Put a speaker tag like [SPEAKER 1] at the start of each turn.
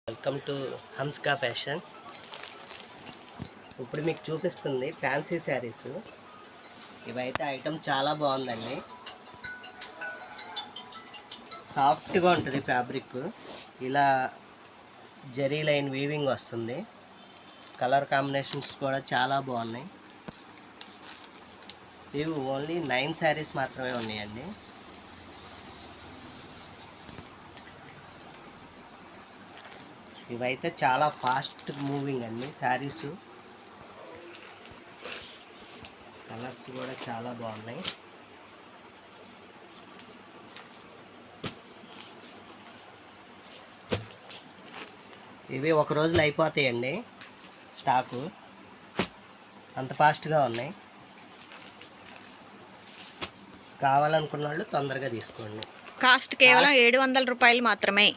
[SPEAKER 1] Welcome to హంస్కా fashion. ఇప్పుడు మీకు చూపిస్తుంది ఫ్యాన్సీ శారీస్. ఇవైతే ఐటమ్ చాలా బాగుందండి, సాఫ్ట్గా ఉంటుంది ఫ్యాబ్రిక్. ఇలా జరీ లైన్ వీవింగ్ వస్తుంది. కలర్ కాంబినేషన్స్ కూడా చాలా బాగున్నాయి. ఇవి ఓన్లీ 9 శారీస్ మాత్రమే ఉన్నాయండి. ఇవైతే చాలా ఫాస్ట్ మూవింగ్ అండి శారీస్. కలర్స్ కూడా చాలా బాగున్నాయి. ఇవి ఒక రోజులో అయిపోతాయండి స్టాకు, అంత ఫాస్ట్గా ఉన్నాయి. కావాలనుకున్న వాళ్ళు తొందరగా తీసుకోండి.
[SPEAKER 2] కాస్ట్ కేవలం 700 రూపాయలు మాత్రమే.